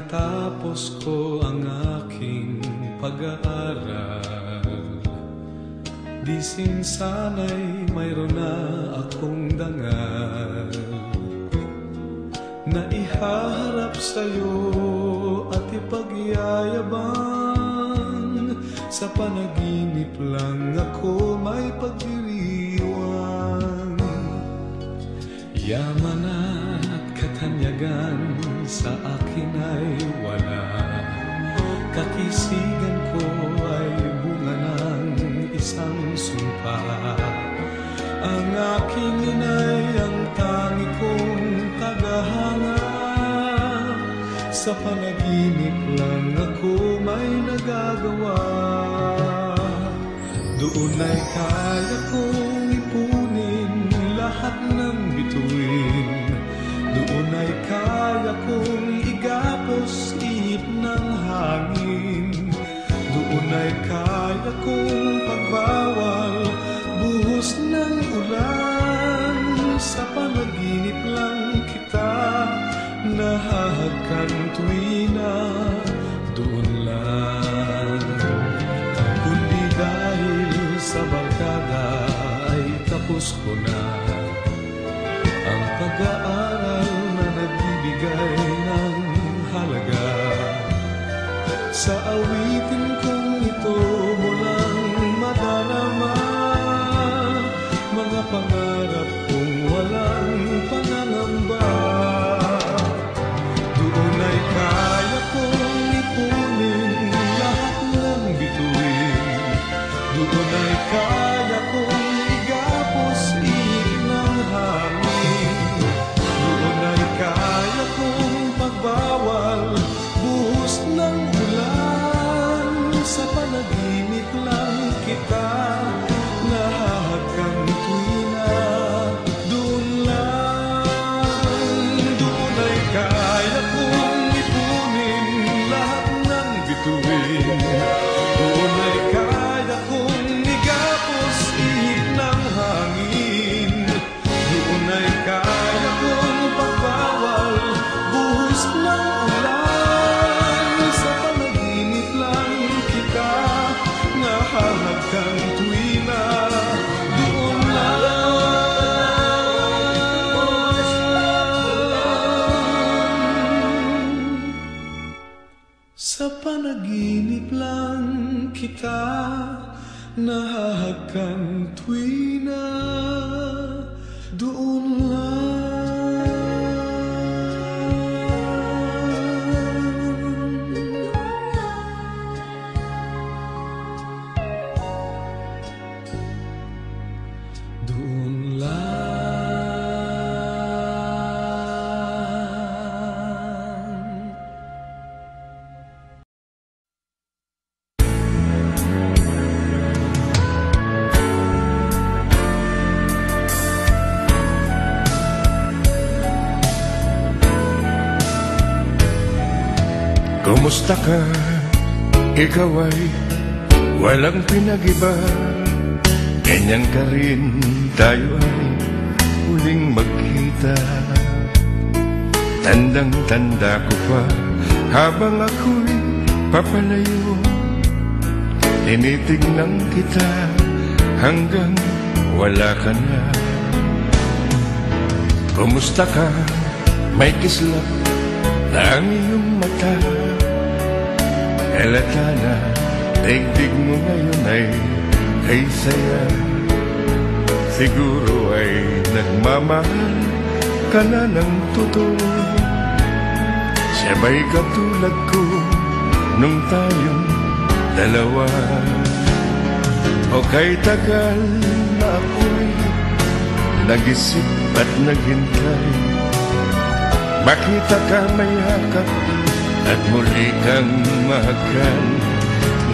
natapos ko ang aking pag-aaral, di sana'y mayroon na akong dangal na ihaharap sa'yo at ipagyayabang. Sa panaginip lang ako may pagdiriwang. Yaman at katanyagan sa akin ay wala, kakisigan ko ay bunga ng isang sumpa. Ang aking inay ang tangi kong tagahanga, sa panaginip lang ako may nagagawa. Doon ay kaya kong ipunin lahat ng bituin, doon ay kaya kong igapos ihip ng hangin, doon ay kaya kong pagbawal buhos ng ulan. Sa panaginip lang kita nahahagkan tuwina, doon lang. Kundi dahil sa barkada ay tapos ko na ang pag-aaral na nagbibigay ng halaga. Sa awitin kong ito mo lang madarama mga pangarap kong walang pangangamba. Doon ay kaya kong ipunin lahat ng bituin, doon ay kaya kong igapos ihip ng hangin, doon ay kaya kong pagbawal buhos ng ulan. Sa panaginip lang kita nahahagkan tuwina, doon lang. Doon ay kaya kong ipunin lahat ng bituin, doon ay kaya kong igapos ihip ng hangin, doon ay kaya kong pagbawal buhos ng ulan. Sa panaginip lang kita nahahagkan tuwina, doon lang. Sa panaginip lang kita nahahagkan tuwina, doon lang. Doon lang. Kumusta ka? Ikaw ay walang pinag-iba, ganyan ka rin, tayo ay huling magkita. Tandang-tanda ko pa habang ako'y papalayo, tinitignan kita hanggang wala ka na. Kumusta ka? May kislap na ang iyong mata, halata na daigdig mo ngayon ay kay saya. Siguro ay nagmamahal ka na ng totoo, sabay katulad ko nung tayong dalawa. O kay tagal na ako'y nag-isip at naghintay, makita ka mayakap at muli kang mahagkan.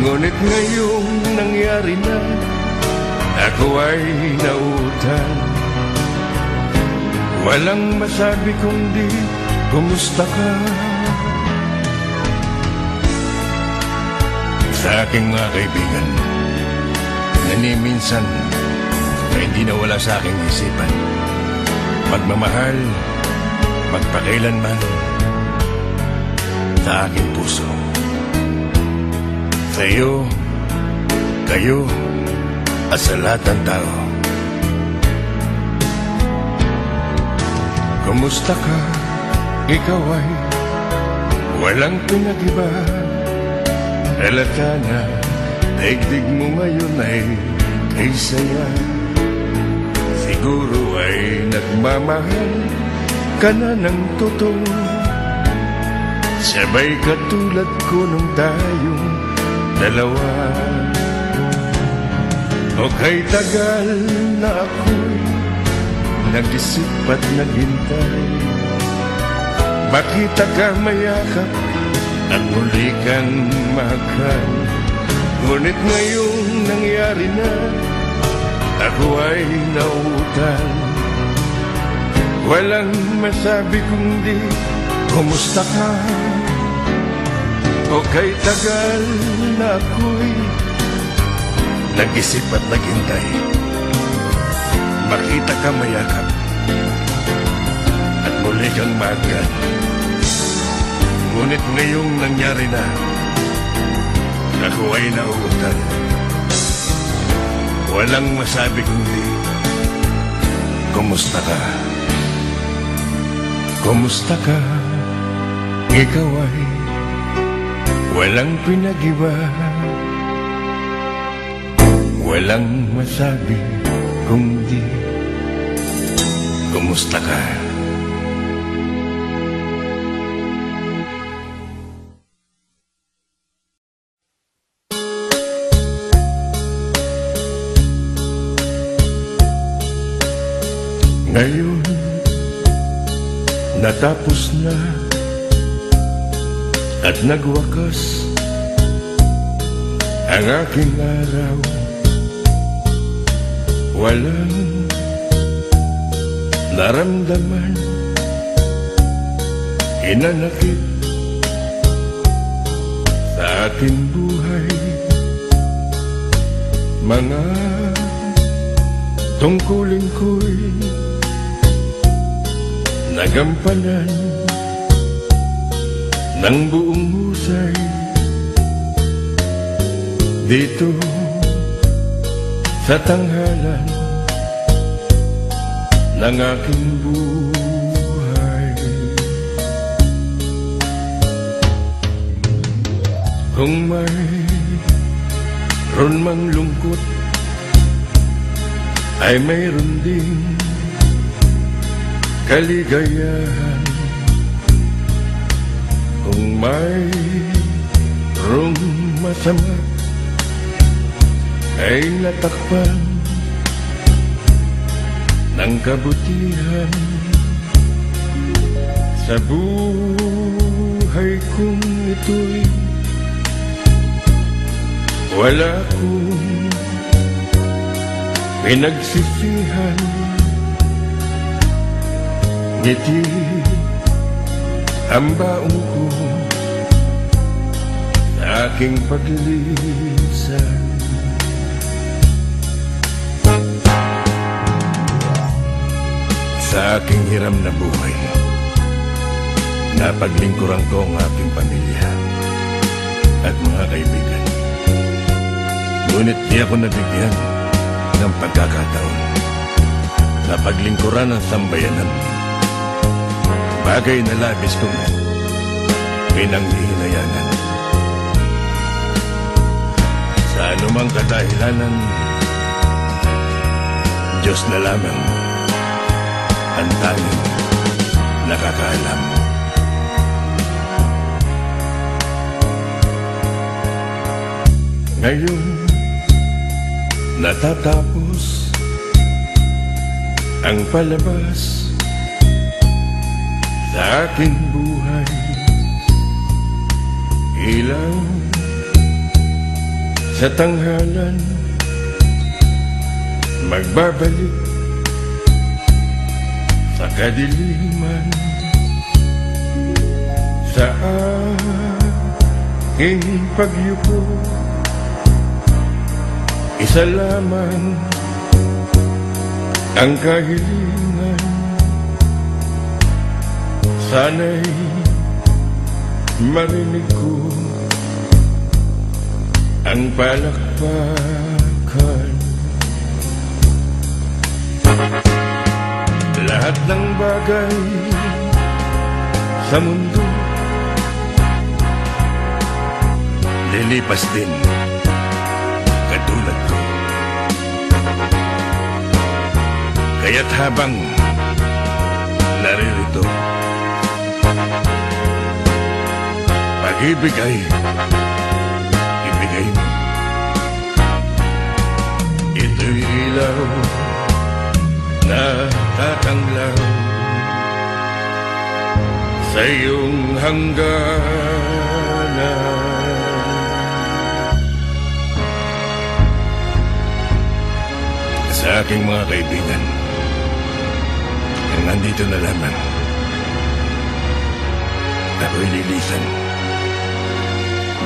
Ngunit ngayong nangyari na, ako ay nauutan. Walang masabi kundi kumusta ka. Sa aking mga kaibigan, na ni minsan ay hindi nawala sa aking isipan, magmamahal magpakailanman. sa aking puso. Sa iyo, kayo, at sa lahat ng tao. Kumusta ka? Ikaw ay walang pinag-iba. Halata na daigdig mo ngayon ay kay saya. Siguro ay nagmamahal ka na ng totoo, sabay katulad ko nung tayong dalawa. O kay tagal na ako'y nag-isip at naghintay, makita ka mayakap at muli kang mahal. Ngunit ngayong nangyari na, ako ay nauutal. Walang masabi kundi kumusta ka. O kay tagal na ako'y nag-isip at naghintay, makita ka mayakap at muli kang mahal. Ngunit ngayong nangyari na, ako ay nauutal. Walang masabi kundi kumusta ka. Kumusta ka? Ikaw ay walang pinag-iba. Walang masabi kundi kumusta ka. Ngayon, natapos na at nagwakas ang aking araw. Walang naramdaman, hinanakit sa aking buhay. Mga tungkulin ko'y nagampanan ng buong husay. Dito sa tanghalan ng aking buhay, kung mayroon mang lungkot, ay mayroon ding kaligayahan. Kung mayroong masama, ay natakpan ng kabutihan. Sa buhay kong ito'y wala akong pinagsisihan. Ngiti ang baong ko sa aking paglilisan. Sa aking hiram na buhay, napaglingkuran ko ang aking pamilya at mga kaibigan. Ngunit di ako nabigyan ng pagkakataon na paglingkuran ang sambayanan, bagay na labis kong pinanghihinayanan. Sa anumang kadahilanan, Diyos na lamang ang tanging nakakaalam. Ngayon, natatapos ang palabas sa aking buhay. Ilaw sa tanghalan, magbabalik sa kadiliman. Sa aking pagyuko, isa lamang ang kahilingan. Sana'y marinig ko ang palakpakan. Lahat ng bagay sa mundo lilipas din katulad ko. Kaya't habang naririto, pag-ibig ay ibigay mo. Ito'y ilaw na tatanglaw sa iyong hangganan. Sa aking mga kaibigan, ang nandito na lamang, ako'y lilisan.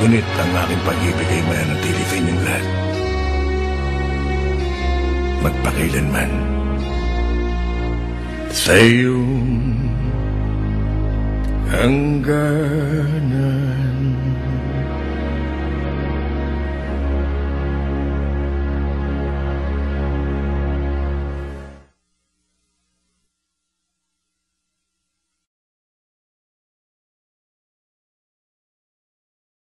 Ngunit ang aking pag-ibig ay mananatili sa inyong lahat. Magpakailanman sa iyong hangganan.